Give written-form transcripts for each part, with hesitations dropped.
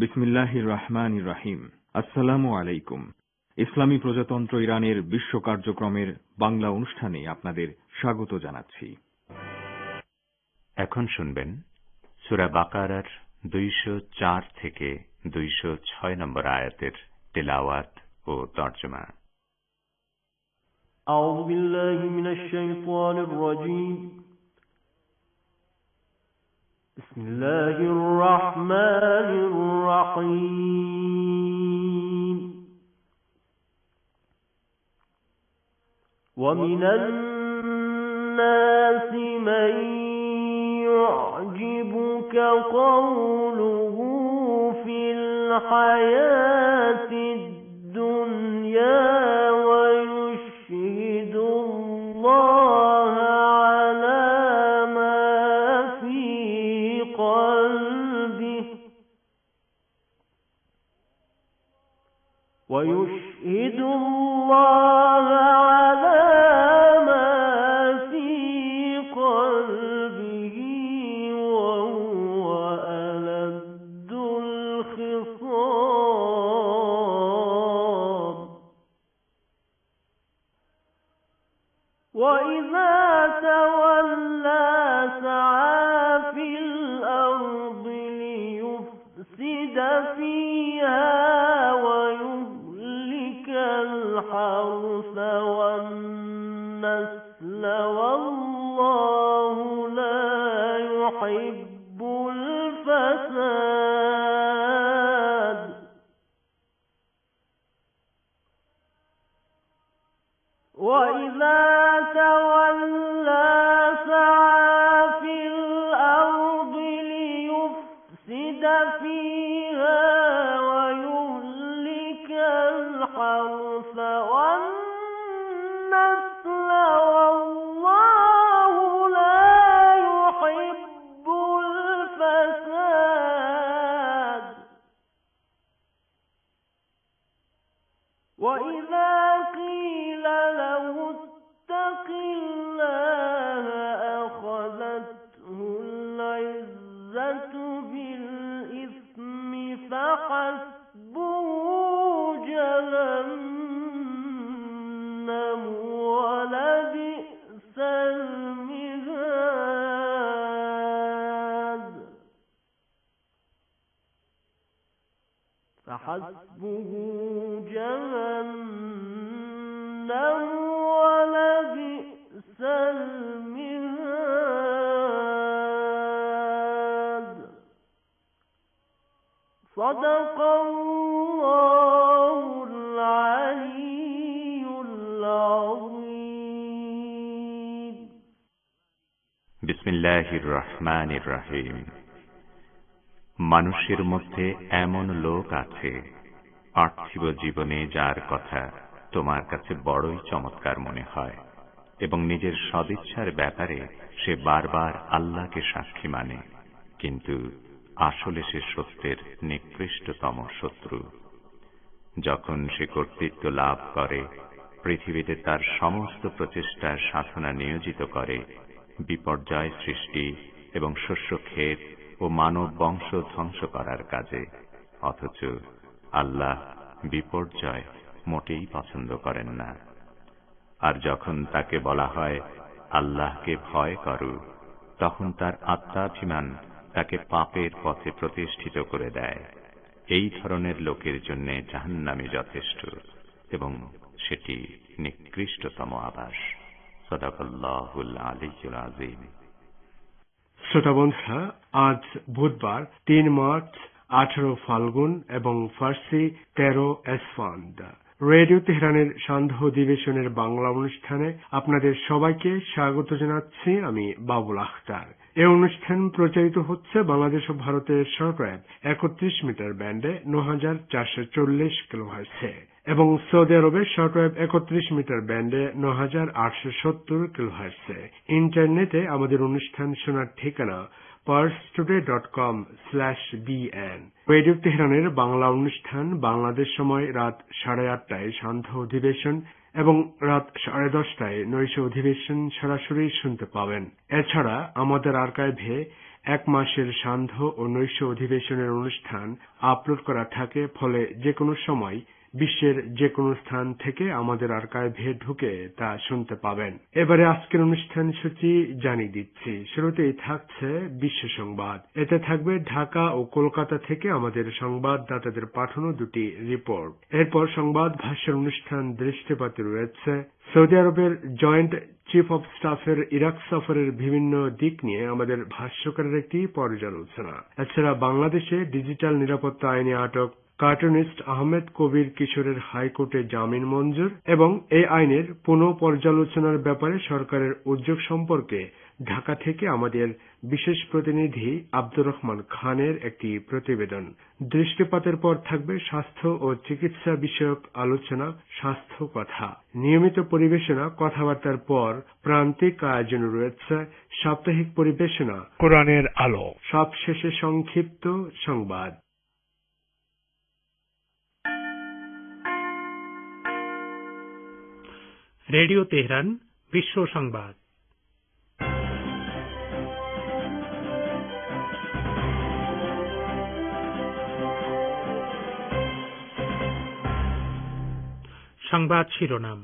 বিসমিল্লাহির রহমানির রহিম। আসসালামু আলাইকুম। ইসলামী প্রজাতন্ত্র ইরানের বিশ্ব কার্যক্রমের বাংলা অনুষ্ঠানে আপনাদের স্বাগত জানাচ্ছি। এখন শুনবেন সূরা বাকারার 204 থেকে 206 নম্বর আয়াতের তিলাওয়াত ও তরজমা। আউযু বিল্লাহি মিনাশ শাইতানির রাজীম। বিসমিল্লাহির রহমানির রহিম। ওয়া মিনান নাসি মান ইউ'জিবুকা কওলুহু ফিল হায়াতিদ দুনিয়া ওয়া ويشهد الله على ما في قلبه وهو ألد الخصام. وإذا تولى سعى في الأرض ليفسد فيها الحرث والنسل والله لا يحب الفساد. وإذا تولى سعى في الأرض ليفسد فيها ويهلك الحرث والنسل والله لا يحب الفساد. وإذا قيل له اتق الله أخذته العزة بالإثم فحسبه جهنم ولبئس المهاد. فحسبه جهنم ولبئس المهاد. صدق الله العلي العظيم. بسم الله الرحمن الرحيم. মানুষের মধ্যে এমন লোক আছে পার্থিব জীবনে যার কথা তোমার কাছে বড়ই চমৎকার মনে হয় এবং নিজের সদিচ্ছার ব্যাপারে সে বারবার আল্লাহকে সাক্ষী মানে, কিন্তু আসলে সে সত্যের নিকৃষ্টতম শত্রু। যখন সে কর্তৃত্ব লাভ করে, পৃথিবীতে তার সমস্ত প্রচেষ্টার সাধনা নিয়োজিত করে বিপর্যয় সৃষ্টি এবং শস্যক্ষেত ও মানব বংশ ধ্বংস করার কাজে, অথচ আল্লাহ বিপর্যয় মোটেই পছন্দ করেন না। আর যখন তাকে বলা হয় আল্লাহকে ভয় করো, তখন তার আত্মাভিমান তাকে পাপের পথে প্রতিষ্ঠিত করে দেয়। এই ধরনের লোকের জন্য জাহান্নামই যথেষ্ট এবং সেটি নিকৃষ্টতম আবাস। সাদাকাল্লাহুল আলিয়্যুল আযীম। শ্রোতা বন্ধুরা, আজ বুধবার 3 মার্চ 18 ফাল্গুন এবং ফার্সি 13 এসফান্দ। রেডিও তেহরানের সান্ধ্য অধিবেশনের বাংলা অনুষ্ঠানে আপনাদের সবাইকে স্বাগত জানাচ্ছি। আমি বাবুল আখতার। এই অনুষ্ঠান প্রচারিত হচ্ছে বাংলাদেশ ও ভারতের শর্টওয়েভ 31 মিটার ব্যান্ডে 9440 কিলোহার্টজে এবং সৌদি আরবের শর্টওয়েভ 31 মিটার ব্যান্ডে 9870 কিলোহার্টজে। ইন্টারনেটে আমাদের অনুষ্ঠান শোনার ঠিকানা parstoday.com/bn। রেডিও তেহরানের বাংলা অনুষ্ঠান বাংলাদেশ সময় রাত 8:30টায় সান্ধ্য অধিবেশন এবং রাত 10:30টায় নৈশ অধিবেশন সরাসরি শুনতে পাবেন। এছাড়া আমাদের আর্কাইভে এক মাসের সান্ধ্য ও নৈশ অধিবেশনের অনুষ্ঠান আপলোড করা থাকে, ফলে যে কোনো সময় বিশ্বের যে কোনো স্থান থেকে আমাদের আর্কাইভে ঢুকে তা শুনতে পাবেন। এবারে আজকের অনুষ্ঠান সূচি জানিয়ে দিচ্ছি। শুরুতেই থাকছে বিশ্ব সংবাদ। এতে থাকবে ঢাকা ও কলকাতা থেকে আমাদের সংবাদদাতাদের পাঠানো দুটি রিপোর্ট। এরপর সংবাদ ভাষ্যের অনুষ্ঠান দৃষ্টিপাতে রয়েছে সৌদি আরবের জয়েন্ট চিফ অব স্টাফের ইরাক সফরের বিভিন্ন দিক নিয়ে আমাদের ভাষ্যকারের একটি পর্যালোচনা। এছাড়া বাংলাদেশে ডিজিটাল নিরাপত্তা আইনে আটক কার্টুনিস্ট আহমেদ কবির কিশোরের হাইকোর্টে জামিন মঞ্জুর এবং এই আইনের পুনঃ পর্যালোচনার ব্যাপারে সরকারের উদ্যোগ সম্পর্কে ঢাকা থেকে আমাদের বিশেষ প্রতিনিধি আব্দুর রহমান খানের একটি প্রতিবেদন। দৃষ্টিপাতের পর থাকবে স্বাস্থ্য ও চিকিৎসা বিষয়ক আলোচনা স্বাস্থ্য কথা। নিয়মিত পরিবেশনা কথাবার্তার পর প্রান্তিক আয়োজন রয়েছে সাপ্তাহিক পরিবেশনা কোরআনের আলো। সবশেষে সংক্ষিপ্ত সংবাদ। রেডিও তেহরান বিশ্ব সংবাদ। সংবাদ শিরোনাম।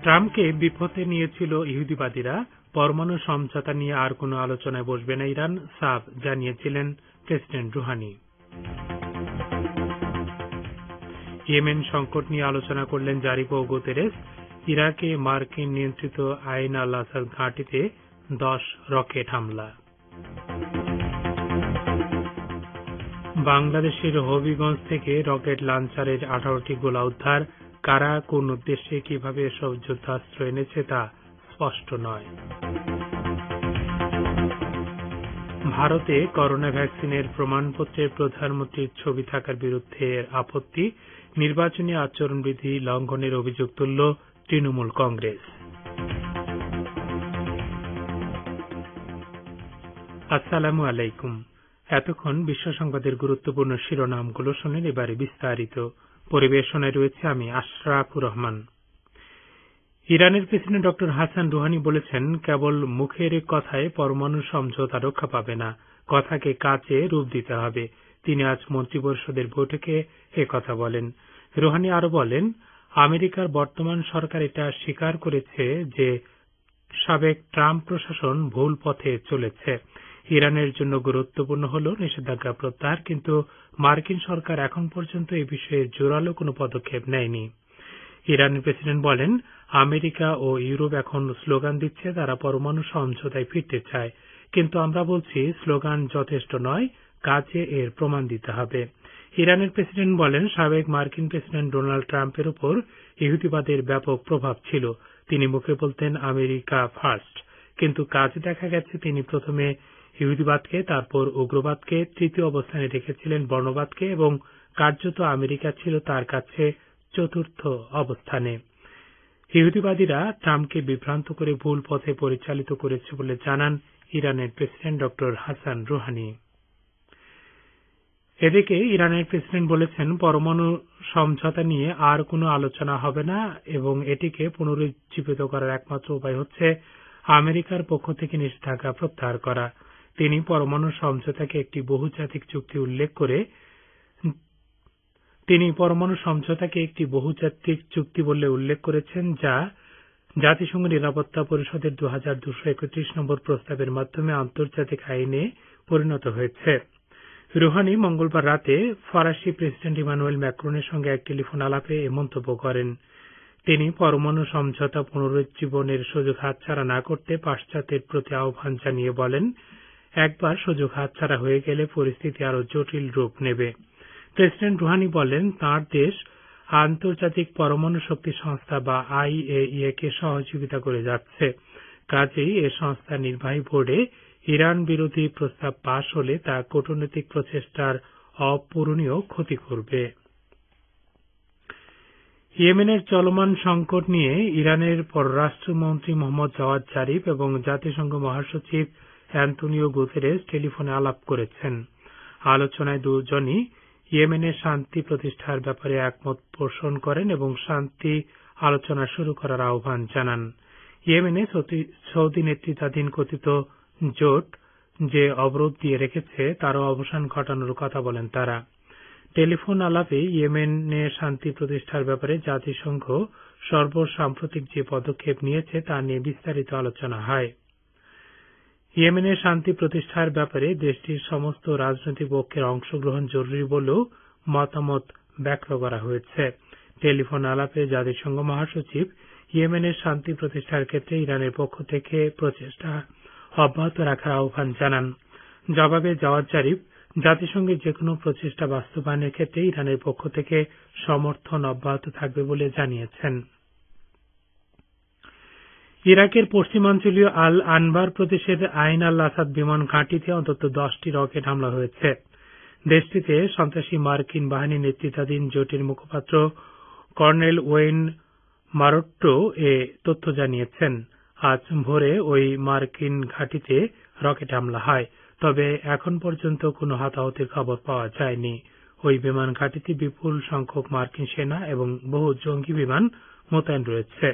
ট্রাম্পকে বিপদে নিয়েছিল ইহুদিবাদীরা, পরমাণু সমঝোতা নিয়ে আর কোনো আলোচনায় বসবে না ইরান, সাফ জানিয়েছিলেন প্রেসিডেন্ট রুহানি। ইয়েমেন সংকট নিয়ে আলোচনা করলেন জারিফ ও গুতেরেস। ইরাকে মার্কিন নিয়ন্ত্রিত আইন আল আসাদ ঘাঁটিতে 10 রকেট হামলা। বাংলাদেশের হবিগঞ্জ থেকে রকেট লঞ্চারের 18টি গোলা উদ্ধার। কারা কোন উদ্দেশ্যে কিভাবে এসব যুদ্ধাস্ত্র এনেছে তা স্পষ্ট নয়। ভারতে করোনা ভ্যাকসিনের প্রমাণপত্রে প্রধানমন্ত্রীর ছবি থাকার বিরুদ্ধে আপত্তি। নির্বাচনী আচরণবিধি লঙ্ঘনের অভিযোগ তুলল তৃণমূল কংগ্রেস। আসসালামু আলাইকুম। এতক্ষণ বিশ্ব সংবাদের গুরুত্বপূর্ণ শিরোনামগুলো শুনেন, এবারে বিস্তারিত। পরিবেশনায় রয়েছে আমি আশরাফুর রহমান। ইরানের প্রেসিডেন্ট ডক্টর হাসান রুহানি বলেছেন, কেবল মুখের কথায় পরমাণু সমঝোতা রক্ষা পাবে না, কথাকে কাজে রূপ দিতে হবে। তিনি আজ মন্ত্রিপরিষদের বৈঠকে একথা বলেন। রুহানি আরো বলেন, আমেরিকার বর্তমান সরকার এটা স্বীকার করেছে যে সাবেক ট্রাম্প প্রশাসন ভুল পথে চলেছে। ইরানের জন্য গুরুত্বপূর্ণ হল নিষেধাজ্ঞা প্রত্যাহার, কিন্তু মার্কিন সরকার এখন পর্যন্ত এ বিষয়ে জোরালো কোনো পদক্ষেপ নেয়নি। ইরানের প্রেসিডেন্ট বলেন, আমেরিকা ও ইউরোপ এখন স্লোগান দিচ্ছে তারা পরমাণু সমঝোতায় ফিরতে চায়, কিন্তু আমরা বলছি স্লোগান যথেষ্ট নয়, কাজে এর প্রমাণ দিতে হবে। ইরানের প্রেসিডেন্ট বলেন, সাবেক মার্কিন প্রেসিডেন্ট ডোনাল্ড ট্রাম্পের উপর ইহুদিবাদের ব্যাপক প্রভাব ছিল। তিনি মুখে বলতেন আমেরিকা ফার্স্ট, কিন্তু কাজে দেখা গেছে তিনি প্রথমে ইহুদিবাদকে, তারপর উগ্রবাদকে, তৃতীয় অবস্থানে রেখেছিলেন বর্ণবাদকে, এবং কার্যত আমেরিকা ছিল তার কাছে চতুর্থ অবস্থানে। ইহুদিবাদীরা ট্রাম্পকে বিভ্রান্ত করে ভুল পথে পরিচালিত করেছে বলে জানান ইরানের প্রেসিডেন্ট ডক্টর হাসান রুহানি। এদিকে ইরানের প্রেসিডেন্ট বলেছেন, পরমাণু সমঝোতা নিয়ে আর কোনো আলোচনা হবে না এবং এটিকে পুনরুজ্জীবিত করার একমাত্র উপায় হচ্ছে আমেরিকার পক্ষ থেকে নিষেধাজ্ঞা প্রত্যাহার করা। তিনি পরমাণু সমঝোতাকে একটি বহুজাতিক চুক্তি বলে উল্লেখ করেছেন, যা জাতিসংঘ নিরাপত্তা পরিষদের 2231 নম্বর প্রস্তাবের মাধ্যমে আন্তর্জাতিক আইনে পরিণত হয়েছে। রুহানি মঙ্গলবার রাতে ফরাসি প্রেসিডেন্ট ইমানুয়েল ম্যাক্রনের সঙ্গে এক টেলিফোন আলাপে এ মন্তব্য করেন। তিনি পরমাণু সমঝোতা পুনরুজ্জীবনের সুযোগ হাতছাড়া না করতে পাশ্চাত্যের প্রতি আহ্বান জানিয়ে বলেন, একবার সুযোগ হাতছাড়া হয়ে গেলে পরিস্থিতি আরো জটিল রূপ নেবে। প্রেসিডেন্ট রুহানি বলেন, তাঁর দেশ আন্তর্জাতিক পরমাণু শক্তি সংস্থা বা IAEA কে সহযোগিতা করে যাচ্ছে। কাজেই এ সংস্থার নির্বাহী বোর্ডে ইরান বিরোধী প্রস্তাব পাশ হলে তা কূটনৈতিক প্রচেষ্টার অপূরণীয় ক্ষতি করবে। ইয়েমেনের চলমান সংকট নিয়ে ইরানের পররাষ্ট্রমন্ত্রী মোহাম্মদ জাওয়াদ জারিফ এবং জাতিসংঘ মহাসচিব অ্যান্তোনিও গুতেরেস টেলিফোনে আলাপ করেছেন। আলোচনায় দুজনই ইয়েমেনের শান্তি প্রতিষ্ঠার ব্যাপারে একমত পোষণ করেন এবং শান্তি আলোচনা শুরু করার আহ্বান জানান। ইয়েমেনে সৌদি নেতৃত্বাধীন কথিত জোট যে অবরোধ দিয়ে রেখেছে তারও অবসান ঘটানোর কথা বলেন তারা। টেলিফোন আলাপে ইয়েমেনে শান্তি প্রতিষ্ঠার ব্যাপারে জাতিসংঘ সর্বসাম্প্রতিক যে পদক্ষেপ নিয়েছে তা নিয়ে বিস্তারিত আলোচনা হয়। ইয়েমেনের শান্তি প্রতিষ্ঠার ব্যাপারে দেশটির সমস্ত রাজনৈতিক পক্ষের অংশগ্রহণ জরুরি বলেও মতামত ব্যক্ত করা হয়েছে। টেলিফোন আলাপে জাতিসংঘ মহাসচিব ইয়েমেনের শান্তি প্রতিষ্ঠার ক্ষেত্রে ইরানের পক্ষ থেকে প্রচেষ্টা অব্যাহত রাখার আহ্বান জানান। জবাবে জাওয়াদ জারিফ জাতিসংঘের যেকোনো প্রচেষ্টা বাস্তবায়নের ক্ষেত্রে ইরানের পক্ষ থেকে সমর্থন অব্যাহত থাকবে বলে জানিয়েছেন। ইরাকের পশ্চিমাঞ্চলীয় আল আনবার প্রদেশের আইন আল আসাদ বিমান ঘাঁটিতে অন্তত 10টি রকেট হামলা হয়েছে। দেশটিতে সন্ত্রাসী মার্কিন বাহিনী নেতৃত্বাধীন জোটের মুখপাত্র কর্নেল ওয়েন মারোট্টো এ তথ্য জানিয়েছেন। আজ ভোরে ওই মার্কিন ঘাঁটিতে রকেট হামলা হয়, তবে এখন পর্যন্ত কোনো হতাহতের খবর পাওয়া যায়নি। ওই বিমান ঘাঁটিতে বিপুল সংখ্যক মার্কিন সেনা এবং বহু জঙ্গি বিমান মোতায়েন রয়েছে।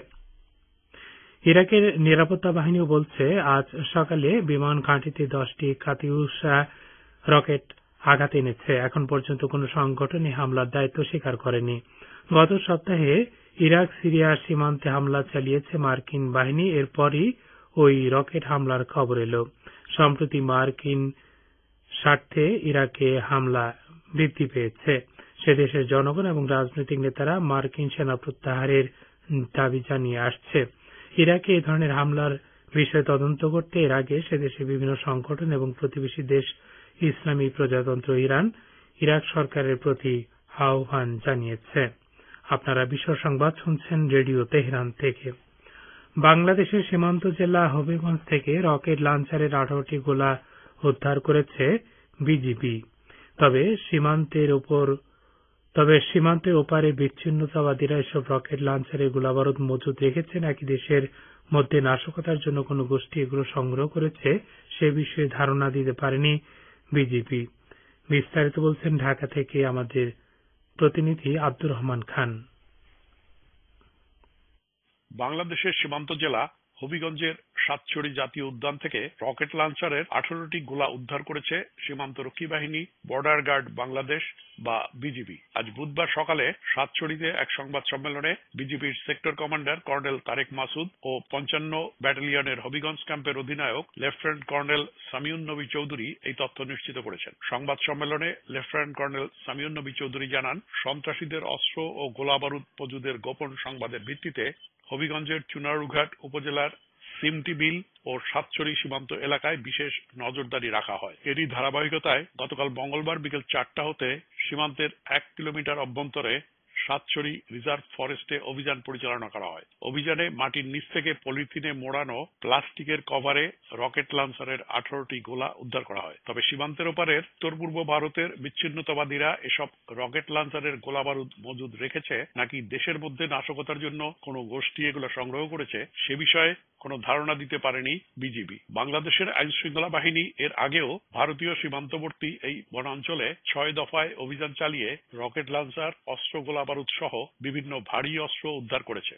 ইরাকের নিরাপত্তা বাহিনীও বলছে আজ সকালে বিমান ঘাঁটিতে 10টি কাতিউসা রকেট আঘাত এনেছে। এখন পর্যন্ত কোনো সংগঠন এই হামলার দায়িত্ব স্বীকার করেনি। গত সপ্তাহে ইরাক সিরিয়া সীমান্তে হামলা চালিয়েছে মার্কিন বাহিনী, এরপরই ওই রকেট হামলার খবর এলো। সম্প্রতি মার্কিন স্বার্থে ইরাকে হামলা বৃদ্ধি পেয়েছে। সে দেশের জনগণ এবং রাজনৈতিক নেতারা মার্কিন সেনা প্রত্যাহারের দাবি জানিয়ে আসছে। ইরাকে এই ধরনের হামলার বিষয়ে তদন্ত করতে এর আগে সে দেশে বিভিন্ন সংগঠন এবং প্রতিবেশী দেশ ইসলামী প্রজাতন্ত্র ইরান ইরাক সরকারের প্রতি আহ্বান জানিয়েছে। আপনারা বিশ্ব সংবাদ শুনছেন রেডিও তেহরান থেকে। বাংলাদেশের সীমান্ত জেলা হবিগঞ্জ থেকে রকেট লঞ্চারের 18টি গোলা উদ্ধার করেছে বিজিবি। তবে সীমান্তের ওপারে বিচ্ছিন্নতাবাদীরা এসব রকেট লঞ্চারের গোলাবারুদ মজুদ রেখেছেন, একই দেশের মধ্যে নাশকতার জন্য কোন গোষ্ঠী এগুলো সংগ্রহ করেছে সে বিষয়ে ধারণা দিতে পারেনি বিজিবি। বিস্তারিত বলছেন ঢাকা থেকে আমাদের প্রতিনিধি আব্দুর রহমান খান। বাংলাদেশের সীমান্ত জেলা হবিগঞ্জের সাতছড়ি জাতীয় উদ্যান থেকে রকেট লঞ্চারের 18টি গোলা উদ্ধার করেছে সীমান্তরক্ষী বাহিনী, বর্ডার গার্ড বাংলাদেশ বা বিজিবি। আজ বুধবার সকালে সাতছড়িতে এক সংবাদ সম্মেলনে বিজিবির sector commander colonel Tarek Masud ও 55 ব্যাটালিয়নের হবিগঞ্জ ক্যাম্পের অধিনায়ক লেফটেন্যান্ট কর্নেল সামিউন নবী চৌধুরী এই তথ্য নিশ্চিত করেছেন। সংবাদ সম্মেলনে লেফটেন্যান্ট কর্নেল সামিউন নবী চৌধুরী জানান, সন্ত্রাসীদের অস্ত্র ও গোলাবারুদ মজুদের গোপন সংবাদের ভিত্তিতে হবিগঞ্জের চুনারুঘাট উপজেলার সিমটি বিল ও সাতছড়ি সীমান্ত এলাকায় বিশেষ নজরদারি রাখা হয়। এরই ধারাবাহিকতায় গতকাল মঙ্গলবার বিকেল 4টা হতে সীমান্তের 1 কিলোমিটার অভ্যন্তরে সাতছড়ি রিজার্ভ ফরেস্টে অভিযান পরিচালনা করা হয়। অভিযানে মাটির নিচ থেকে পলিথিনে মোড়ানো প্লাস্টিকের কভারে রকেট লঞ্চারের 18টি গোলা উদ্ধার করা হয়। তবে সীমান্তের ওপারের উত্তর পূর্ব ভারতের বিচ্ছিন্নতাবাদীরা এসব রকেট লঞ্চারের গোলাবারুদ মজুদ রেখেছে নাকি দেশের মধ্যে নাশকতার জন্য কোনো গোষ্ঠী এগুলো সংগ্রহ করেছে সে বিষয়ে কোনো ধারণা দিতে পারেনি বিজিবি। বাংলাদেশের আইন শৃঙ্খলা বাহিনী এর আগেও ভারতীয় সীমান্তবর্তী এই বনাঞ্চলে 6 দফায় অভিযান চালিয়ে রকেট লঞ্চার, অস্ত্র, গোলাবারুদ সহ বিভিন্ন ভারী অস্ত্র উদ্ধার করেছে।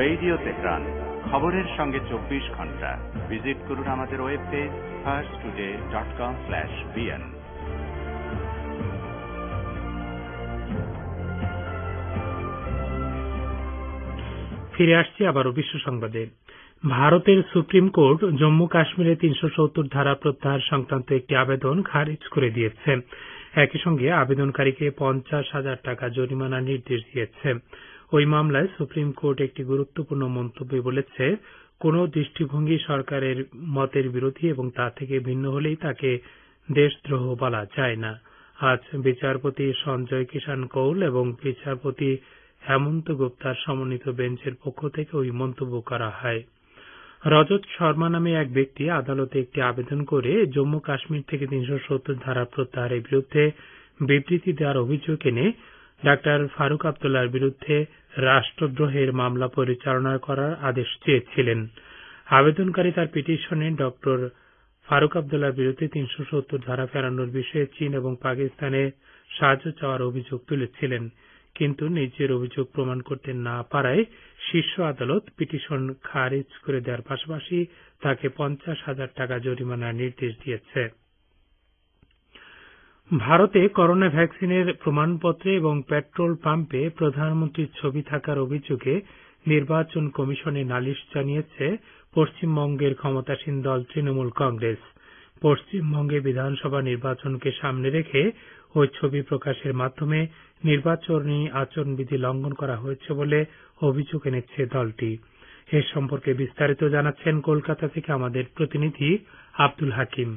রেডিও তেহরান, খবরের সঙ্গে 24 ঘন্টা। ভিজিট করুন আমাদের ওয়েব পেজ farstoday.com/bn। ফিরে আসছি আবারও বিশ্ব সংবাদে। ভারতের সুপ্রিম কোর্ট জম্মু কাশ্মীরে 370 ধারা প্রত্যাহার সংক্রান্ত একটি আবেদন খারিজ করে দিয়েছে। একই সঙ্গে আবেদনকারীকে 50,000 টাকা জরিমানার নির্দেশ দিয়েছে। ওই মামলায় সুপ্রিম কোর্ট একটি গুরুত্বপূর্ণ মন্তব্যে বলেছে, কোন দৃষ্টিভঙ্গি সরকারের মতের বিরোধী এবং তা থেকে ভিন্ন হলেই তাকে দেশদ্রোহ বলা যায় না। আজ বিচারপতি সঞ্জয় কিষান কৌল এবং বিচারপতি হেমন্ত গুপ্তার সমন্বিত বেঞ্চের পক্ষ থেকে ওই মন্তব্য করা হয়। রজত শর্মা নামে এক ব্যক্তি আদালতে একটি আবেদন করে জম্মু কাশ্মীর থেকে 370 ধারা প্রত্যাহারের বিরুদ্ধে বিবৃতি দেওয়ার অভিযোগ এনে ডাক্তার ফারুক আব্দুল্লাহর বিরুদ্ধে রাষ্ট্রদ্রোহের মামলা পরিচালনা করার আদেশ চেয়েছিলেন। আবেদনকারী তার পিটিশনে ডক্টর ফারুক আবদুল্লাহর বিরুদ্ধে ৩৭০ ধারা ফেরানোর বিষয়ে চীন এবং পাকিস্তানে সাহায্য চাওয়ার অভিযোগ তুলেছিলেন, কিন্তু নিজের অভিযোগ প্রমাণ করতে না পারায় শীর্ষ আদালত পিটিশন খারিজ করে দেওয়ার পাশাপাশি তাকে ৫০,০০০ টাকা জরিমানার নির্দেশ দিয়েছে। ভারতে করোনা ভ্যাকসিনের প্রমাণপত্রে এবং পেট্রোল পাম্পে প্রধানমন্ত্রীর ছবি থাকার অভিযোগে নির্বাচন কমিশনে নালিশ জানিয়েছে পশ্চিমবঙ্গের ক্ষমতাসীন দল তৃণমূল কংগ্রেস। পশ্চিমবঙ্গে বিধানসভা নির্বাচনকে সামনে রেখে ওই ছবি প্রকাশের মাধ্যমে নির্বাচনী আচরণবিধি লঙ্ঘন করা হয়েছে বলে অভিযোগ এনেছে দলটি। এ সম্পর্কে বিস্তারিত জানাচ্ছেন কলকাতা থেকে আমাদের প্রতিনিধি আব্দুল হাকিম।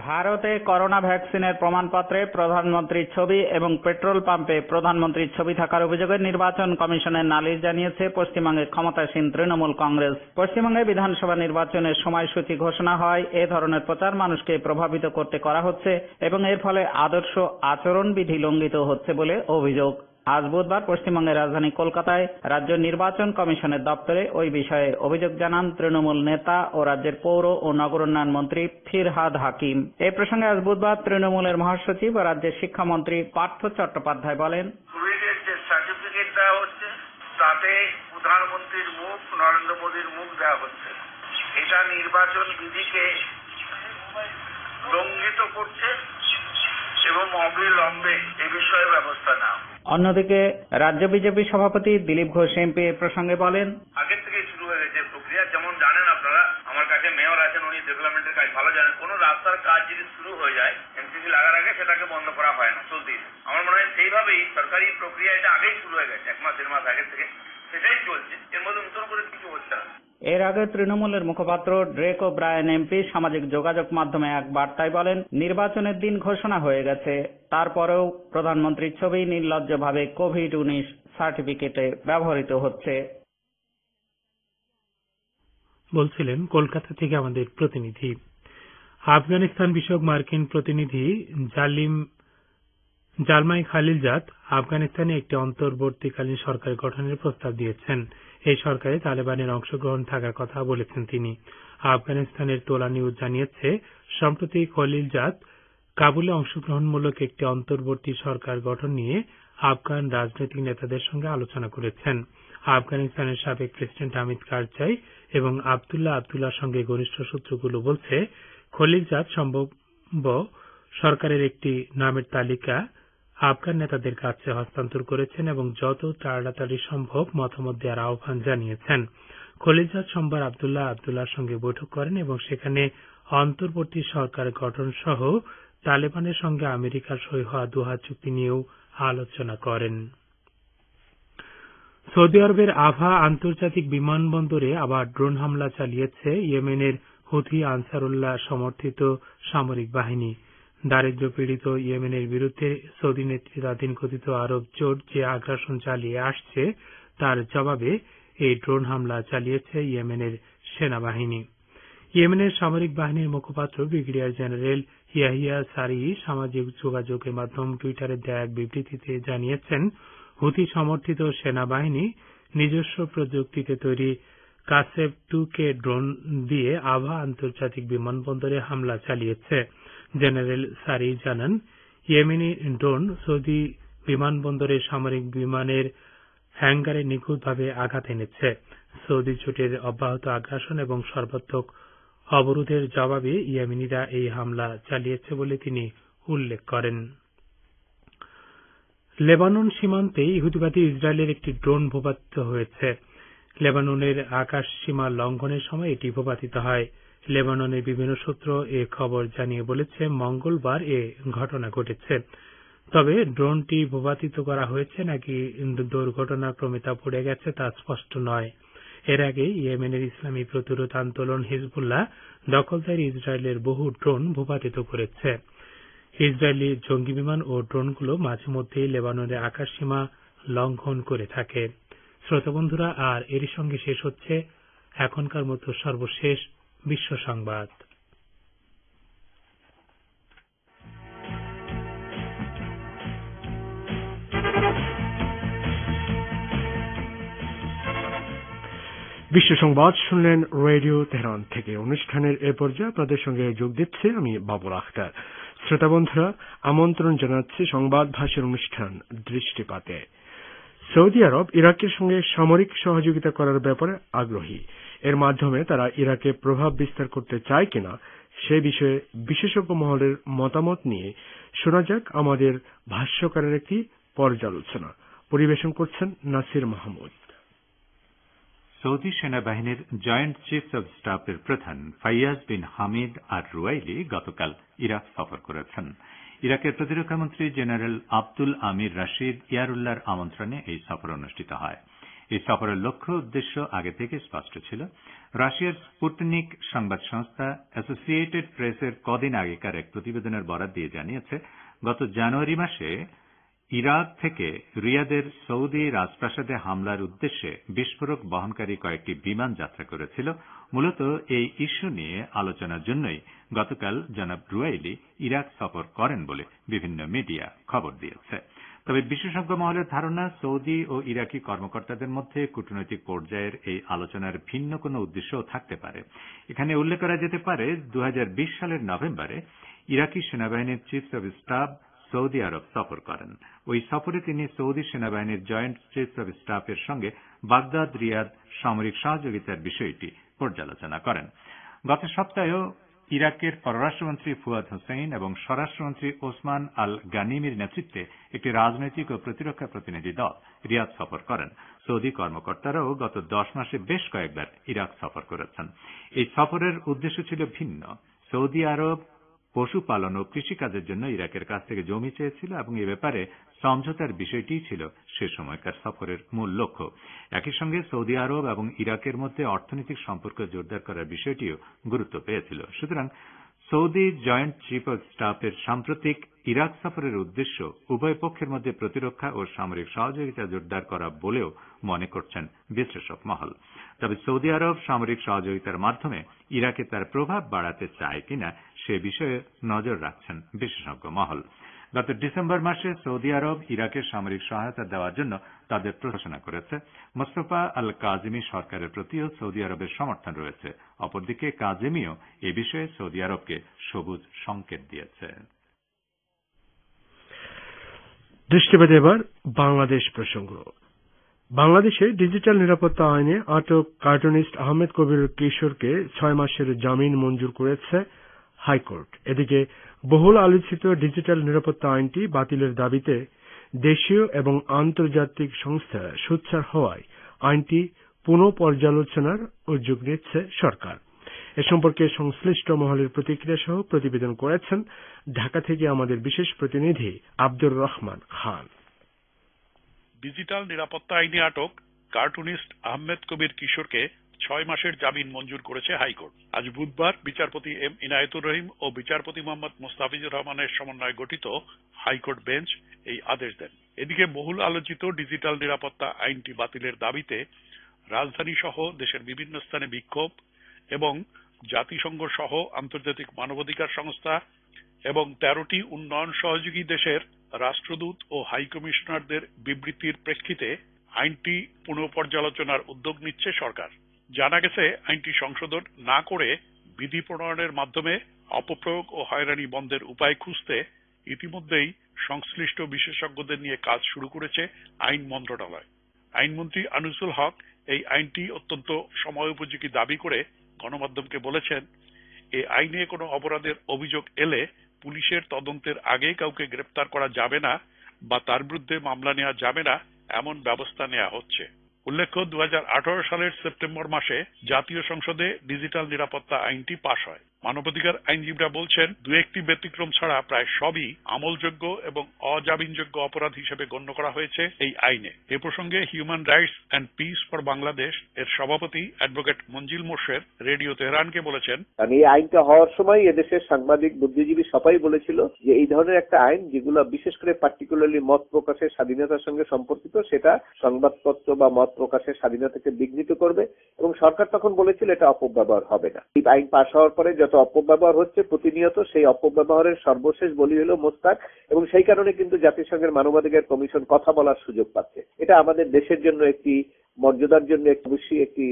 ভারতে করোনা ভ্যাকসিনের প্রমাণপত্রে প্রধানমন্ত্রীর ছবি এবং পেট্রোল পাম্পে প্রধানমন্ত্রীর ছবি থাকার অভিযোগে নির্বাচন কমিশনের নালিশ জানিয়েছে পশ্চিমবঙ্গের ক্ষমতাসীন তৃণমূল কংগ্রেস। পশ্চিমবঙ্গে বিধানসভা নির্বাচনের সময়সূচি ঘোষণা হয় এ ধরনের প্রচার মানুষকে প্রভাবিত করতে করা হচ্ছে এবং এর ফলে আদর্শ আচরণবিধি লঙ্ঘিত হচ্ছে বলে অভিযোগ। আজ বুধবার পশ্চিমবঙ্গের রাজধানী কলকাতায় রাজ্য নির্বাচন কমিশনের দপ্তরে ওই বিষয়ে অভিযোগ জানান তৃণমূল নেতা ও রাজ্যের পৌর ও নগর উন্নয়ন মন্ত্রী ফিরহাদ হাকিম। এ প্রসঙ্গে আজ বুধবার তৃণমূলের মহাসচিব ও রাজ্যের শিক্ষামন্ত্রী পার্থ চট্টোপাধ্যায় বলেন, কোভিডের যে সার্টিফিকেট দেওয়া হচ্ছে তাতে প্রধানমন্ত্রীর মুখ, নরেন্দ্র মোদীর মুখ দেওয়া হচ্ছে, এটা নির্বাচন বিধিকে লঙ্ঘিত করছে এবং অবিলম্বে এ বিষয়ে ব্যবস্থা নেওয়া। অন্যদিকে রাজ্য বিজেপি সভাপতি দিলীপ ঘোষ এমপি এ প্রসঙ্গে বলেন, আগের থেকে শুরু হয়ে গেছে প্রক্রিয়া। যেমন জানেন আপনারা, আমার কাছে মেয়র আছেন, উনি ডেভেলপমেন্টের কাজ ভালো জানেন। কোন রাস্তার কাজ যদি শুরু হয়ে যায় এমসিসি লাগার আগে সেটাকে বন্ধ করা হয় না, চলতেই। আমার মনে হয় সেইভাবেই সরকারি প্রক্রিয়া এটা আগেই শুরু হয়ে গেছে, 1 মাস 1.5 মাস আগের থেকে সেটাই চলছে, এর মধ্যে নতুন করে কিছু হচ্ছে না। এর আগে তৃণমূলের মুখপাত্র ড্রেক ও ব্রায়ান এমপি সামাজিক যোগাযোগ মাধ্যমে এক বার্তায় বলেন, নির্বাচনের দিন ঘোষণা হয়ে গেছে, তারপরেও প্রধানমন্ত্রীর ছবি নির্লজ্জভাবে কোভিড-19 সার্টিফিকেটে ব্যবহৃত হচ্ছে। বলছিলেন কলকাতা থেকে আমাদের প্রতিনিধি। আফগানিস্তান বিষয়ক মার্কিন প্রতিনিধি জালমাই খালিলজাদ আফগানিস্তানে একটি অন্তর্বর্তীকালীন সরকার গঠনের প্রস্তাব দিয়েছেন। এই সরকারে তালেবানের অংশগ্রহণ থাকার কথা বলেছেন তিনি। আফগানিস্তানের তোলা নিউজ জানিয়েছে, সম্প্রতি খলিলজাদ কাবুলে অংশগ্রহণমূলক একটি অন্তর্বর্তী সরকার গঠন নিয়ে আফগান রাজনৈতিক নেতাদের সঙ্গে আলোচনা করেছেন। আফগানিস্তানের সাবেক প্রেসিডেন্ট হামিদ কারজাই এবং আবদুল্লাহর সঙ্গে ঘনিষ্ঠ সূত্রগুলো বলছে, খলিলজাদ সম্ভব সরকারের একটি নামের তালিকা আফগান নেতাদের কাছে হস্তান্তর করেছেন এবং যত তাড়াতাড়ি সম্ভব মতামত দেওয়ার আহ্বান জানিয়েছেন। খলিলজাদ সোমবার আবদুল্লাহর সঙ্গে বৈঠক করেন এবং সেখানে অন্তর্বর্তী সরকার গঠন সহ তালেবানের সঙ্গে আমেরিকার সই হওয়া দোহা চুক্তি নিয়েও আলোচনা করেন। সৌদি আরবের আভা আন্তর্জাতিক বিমানবন্দরে আবার ড্রোন হামলা চালিয়েছে ইয়েমেনের হুথি আনসারুল্লাহ সমর্থিত সামরিক বাহিনী। দারিদ্র্য পীড়িত ইয়েমেনের বিরুদ্ধে সৌদি নেতৃত্বাধীন কথিত আরব জোট যে আগ্রাসন চালিয়ে আসছে তার জবাবে এই ড্রোন হামলা চালিয়েছে ইয়েমেনের সেনাবাহিনী। ইয়েমেনের সামরিক বাহিনীর মুখপাত্র ব্রিগেডিয়ার জেনারেল ইয়াহিয়া সারি সামাজিক যোগাযোগের মাধ্যম টুইটারে দেয়া এক বিবৃতিতে জানিয়েছেন, হুথি সমর্থিত সেনাবাহিনী নিজস্ব প্রযুক্তিতে তৈরি কাসেব 2K ড্রোন দিয়ে আভা আন্তর্জাতিক বিমানবন্দরে হামলা চালিয়েছে। জেনারেল সারি জানান, ইয়েমেনি ড্রোন সৌদি বিমানবন্দরে সামরিক বিমানের হ্যাঙ্গারে নিখুঁতভাবে আঘাত এনেছে। সৌদি জোটের অব্যাহত আগ্রাসন এবং সর্বাত্মক অবরোধের জবাবে ইয়েমেনিরা এই হামলা চালিয়েছে বলে তিনি উল্লেখ করেন। লেবানন সীমান্তে ইহুদিবাদী ইসরায়েলের একটি ড্রোন ভূপাতিত হয়েছে। লেবাননের আকাশ সীমা লঙ্ঘনের সময় এটি ভূপাতিত হয়। লেবাননের বিভিন্ন সূত্র এ খবর জানিয়ে বলেছে, মঙ্গলবার এ ঘটনা ঘটেছে। তবে ড্রোনটি ভূপাতিত করা হয়েছে নাকি দুর্ঘটনাক্রমে তা পড়ে গেছে তা স্পষ্ট নয়। এর আগে ইয়েমেনের ইসলামী প্রতিরোধ আন্দোলন হিজবুল্লাহ দখলদারি ইসরায়েলের বহু ড্রোন ভূপাতিত করেছে। ইসরায়েলি জঙ্গি বিমান ও ড্রোনগুলো মাঝে মধ্যেই লেবাননের আকাশসীমা লঙ্ঘন করে থাকে। শ্রোতা বন্ধুরা, আর এরই সঙ্গে শেষ হচ্ছে এখনকার মতো সর্বশেষ বিশ্ব সংবাদ। বিশ্ব সংবাদ শুনলেন রেডিও তেহরান থেকে। অনুষ্ঠানের এ পর্যায়ে আপনাদের সঙ্গে যোগ দিচ্ছে আমি বাবুল আখতার। শ্রোতা বন্ধুরা, আমন্ত্রণ জানাচ্ছি সংবাদ ভাষার অনুষ্ঠান দৃষ্টিপাতে। সৌদি আরব ইরাকের সঙ্গে সামরিক সহযোগিতা করার ব্যাপারে আগ্রহী। এর মাধ্যমে তারা ইরাকে প্রভাব বিস্তার করতে চায় কিনা সে বিষয়ে বিশেষজ্ঞ মহলের মতামত নিয়ে শোনা যাক আমাদের ভাষ্যকারের একটি পর্যালোচনা। পরিবেশন করছেন নাসির মাহমুদ। সৌদি সেনাবাহিনীর জয়েন্ট চিফ অব স্টাফের প্রধান ফাইয়াজ বিন হামিদ আর রুয়াইলি গতকাল ইরাক সফর করেছেন। ইরাকের প্রতিরক্ষামন্ত্রী জেনারেল আব্দুল আমির রাশিদ ইয়ারুল্লাহর আমন্ত্রণে এই সফর অনুষ্ঠিত হয়। এই সফরের লক্ষ্য উদ্দেশ্য আগে থেকে স্পষ্ট ছিল। রাশিয়ার স্পুটনিক সংবাদ সংস্থা অ্যাসোসিয়েটেড প্রেসের কদিন আগেকার এক প্রতিবেদনের বরাত দিয়ে জানিয়েছে, গত জানুয়ারি মাসে ইরাক থেকে রিয়াদের সৌদি রাজপ্রাসাদে হামলার উদ্দেশ্যে বিস্ফোরক বহনকারী কয়েকটি বিমান যাত্রা করেছিল। মূলত এই ইস্যু নিয়ে আলোচনার জন্যই গতকাল জনাব রুয়াইলি ইরাক সফর করেন বলে বিভিন্ন মিডিয়া খবর দিয়েছে। তবে বিশেষজ্ঞ মহলের ধারণা, সৌদি ও ইরাকি কর্মকর্তাদের মধ্যে কূটনৈতিক পর্যায়ের এই আলোচনার ভিন্ন কোনো উদ্দেশ্যও থাকতে পারে। এখানে উল্লেখ করা যেতে পারে 2020 সালের নভেম্বরে ইরাকি সেনাবাহিনীর চিফ অব স্টাফ সৌদি আরব সফর করেন। ওই সফরে তিনি সৌদি সেনাবাহিনীর জয়েন্ট চিফ অব স্টাফের সঙ্গে বাগদাদ রিয়াদ সামরিক সহযোগিতার বিষয়টি পর্যালোচনা করেন। গত সপ্তাহেও ইরাকের পররাষ্ট্রমন্ত্রী ফুয়াদ হোসেন এবং স্বরাষ্ট্রমন্ত্রী ওসমান আল গানিমির নেতৃত্বে একটি রাজনৈতিক ও প্রতিরক্ষা প্রতিনিধি দল রিয়াদ সফর করেন। সৌদি কর্মকর্তারাও গত 10 মাসে বেশ কয়েকবার ইরাক সফর করেছেন। এই সফরের উদ্দেশ্য ছিল ভিন্ন। সৌদি আরব পশুপালন ও কৃষিকাজের জন্য ইরাকের কাছ থেকে জমি চেয়েছিল এবং এ ব্যাপারে সমঝোতার বিষয়টিই ছিল সে সময়কার সফরের মূল লক্ষ্য। একই সঙ্গে সৌদি আরব এবং ইরাকের মধ্যে অর্থনৈতিক সম্পর্ক জোরদার করার বিষয়টিও গুরুত্ব পেয়েছিল। সুতরাং সৌদি জয়েন্ট চিফ অব স্টাফের সাম্প্রতিক ইরাক সফরের উদ্দেশ্য উভয় পক্ষের মধ্যে প্রতিরক্ষা ও সামরিক সহযোগিতা জোরদার করা বলেও মনে করছেন বিশ্লেষক মহল। তবে সৌদি আরব সামরিক সহযোগিতার মাধ্যমে ইরাকে তার প্রভাব বাড়াতে চায় কিনা সে বিষয়ে নজর রাখছেন বিশেষজ্ঞ মহল। গত ডিসেম্বর মাসে সৌদি আরব ইরাকে সামরিক সহায়তা দেওয়ার জন্য তাদের ঘোষণা করেছে। মোস্তফা আল কাজিমি সরকারের প্রতিও সৌদি আরবের সমর্থন রয়েছে। অপরদিকে কাজিমিও এ বিষয়ে সৌদি আরবকে সবুজ সংকেত দিয়েছে। দৃষ্টিপাতে এবার বাংলাদেশ প্রসঙ্গ। বাংলাদেশে ডিজিটাল নিরাপত্তা আইনে আটক কার্টুনিস্ট আহমেদ কবির কিশোরকে 6 মাসের জামিন মঞ্জুর করেছে হাইকোর্ট। এদিকে বহুল আলোচিত ডিজিটাল নিরাপত্তা আইনটি বাতিলের দাবিতে দেশীয় এবং আন্তর্জাতিক সংস্থা সোচ্চার হওয়ায় আইনটি পুনঃপর্যালোচনার উদ্যোগ নিচ্ছে সরকার। এ সম্পর্কে সংশ্লিষ্ট মহলের প্রতিক্রিয়া সহ প্রতিবেদন করেছেন ঢাকা থেকে আমাদের বিশেষ প্রতিনিধি আব্দুর রহমান খান। ডিজিটাল নিরাপত্তা আইনে আটক কার্টুনিস্ট আহমেদ কবির কিশোরকে 6 মাসের জামিন মঞ্জুর করেছে হাইকোর্ট। আজ বুধবার বিচারপতি এম ইনায়েতুর রহিম ও বিচারপতি মোহাম্মদ মোস্তাফিজুর রহমানের সমন্বয়ে গঠিত হাইকোর্ট বেঞ্চ এই আদেশ দেন। এদিকে বহুল আলোচিত ডিজিটাল নিরাপত্তা আইনটি বাতিলের দাবিতে রাজধানী সহ দেশের বিভিন্ন স্থানে বিক্ষোভ এবং জাতিসংঘ সহ আন্তর্জাতিক মানবাধিকার সংস্থা এবং 13টি উন্নয়ন সহযোগী দেশের রাষ্ট্রদূত ও হাইকমিশনারদের বিবৃতির প্রেক্ষিতে আইনটি পুনঃপর্যালোচনার উদ্যোগ নিচ্ছে সরকার। জানা গেছে, আইনটি সংশোধন না করে বিধি প্রণয়নের মাধ্যমে অপপ্রয়োগ ও হয়রানি বন্ধের উপায় খুঁজতে ইতিমধ্যেই সংশ্লিষ্ট বিশেষজ্ঞদের নিয়ে কাজ শুরু করেছে আইন মন্ত্রণালয়। আইনমন্ত্রী আনিসুল হক এই আইনটি অত্যন্ত সময়োপযোগী দাবি করে গণমাধ্যমকে বলেছেন, এই আইনে কোনো অপরাধের অভিযোগ এলে পুলিশের তদন্তের আগে কাউকে গ্রেপ্তার করা যাবে না বা তার বিরুদ্ধে মামলা নেওয়া যাবে না, এমন ব্যবস্থা নেওয়া হচ্ছে। উল্লেখ্য, 2018 সালের সেপ্টেম্বর মাসে জাতীয় সংসদে ডিজিটাল নিরাপত্তা আইনটি পাশ হয়। মানবাধিকার আইনজীবীরা বলছেন, 2-1টি ব্যতিক্রম ছাড়া প্রায় সবই আমলযোগ্য এবং অজামিনযোগ্য অপরাধ হিসেবে গণ্য করা হয়েছে এই আইনে। এ প্রসঙ্গে human rights and piece for Bangladesh এর সভাপতি অ্যাডভোকেট মঞ্জিল মোর্শেদ রেডিও তেহরানকে বলেছেন, এই আইনটা হওয়ার সময় এদেশের সাংবাদিক বুদ্ধিজীবী সবাই বলেছিল যে এই ধরনের একটা আইন যেগুলো বিশেষ করে পার্টিকুলারলি মত প্রকাশের স্বাধীনতার সঙ্গে সম্পর্কিত, সেটা সংবাদপত্র বা মত প্রকাশের স্বাধীনতাকে বিঘ্নিত করবে, এবং সরকার তখন বলেছিল এটা অপব্যবহার হবে না। এই আইন পাশ হওয়ার পরে যত অপব্যবহার হচ্ছে প্রতিনিয়ত, সেই অপব্যবহারের সর্বশেষ বলি হলো মোস্তাক, এবং সেই কারণে কিন্তু জাতিসংঘের মানবাধিকার কমিশন কথা বলার সুযোগ পাচ্ছে। এটা আমাদের দেশের জন্য একটি মর্যাদার জন্য অবশ্যই একটি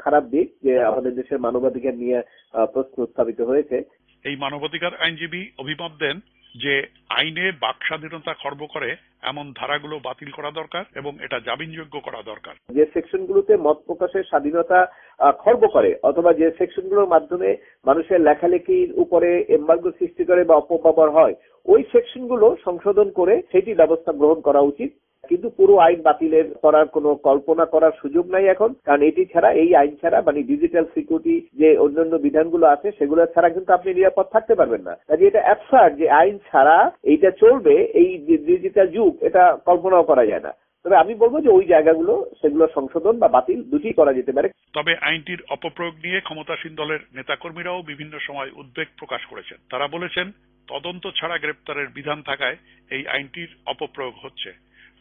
খারাপ দিক যে আমাদের দেশের মানবাধিকার নিয়ে প্রশ্ন উত্থাপিত হয়েছে। এই মানবাধিকার আইনজীবী অভিমত দেন যে আইনে বাক স্বাধীনতা খর্ব করে এমন ধারাগুলো বাতিল করা দরকার এবং এটা জামিনযোগ্য করা দরকার। যে সেকশনগুলোতে মত প্রকাশের স্বাধীনতা খর্ব করে অথবা যে সেকশনগুলোর মাধ্যমে মানুষের লেখালেখির উপরে এমবার্গো সৃষ্টি করে বা অপব্যবহার হয় ওই সেকশনগুলো সংশোধন করে সেটি ব্যবস্থা গ্রহণ করা উচিত। কিন্তু পুরো আইন বাতিলের করার কোনো কল্পনা করার সুযোগ নাই এখন, কারণ এটি ছাড়া, এই আইন ছাড়া মানে ডিজিটাল সিকিউরিটি যে অন্যান্য বিধানগুলো আছে সেগুলো ছাড়া কিন্তু আপনি নিরাপদ থাকতে পারবেন না। কাজে এটা অ্যাবসার্ড যে আইন ছাড়া এইটা চলবে, এই ডিজিটাল যুগ, এটা কল্পনাও করা যায় না। তবে আমি বলবো যে ওই জায়গাগুলো সেগুলো সংশোধন বা বাতিল দুটি করা যেতে পারে। তবে আইনটির অপপ্রয়োগ নিয়ে ক্ষমতাসীন দলের নেতাকর্মীরাও বিভিন্ন সময় উদ্বেগ প্রকাশ করেছেন। তারা বলেছেন তদন্ত ছাড়া গ্রেপ্তারের বিধান থাকায় এই আইনটির অপপ্রয়োগ হচ্ছে,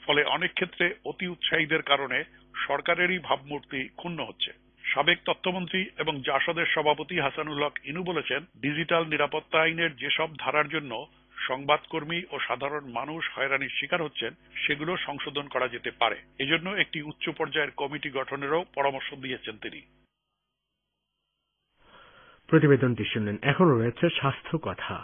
ফলে অনেক ক্ষেত্রে অতি উৎসাহীদের কারণে সরকারেরই ভাবমূর্তি ক্ষুণ্ণ হচ্ছে। সাবেক তথ্যমন্ত্রী এবং জাসদের সভাপতি হাসানুল হক ইনু বলেছেন ডিজিটাল নিরাপত্তা আইনের যেসব ধারার জন্য সংবাদকর্মী ও সাধারণ মানুষ হয়রানির শিকার হচ্ছেন সেগুলো সংশোধন করা যেতে পারে। এজন্য একটি উচ্চ পর্যায়ের কমিটি গঠনেরও পরামর্শ দিয়েছেন তিনি। প্রতিবেদনটি শুনলেন। এখন রয়েছে স্বাস্থ্য কথা।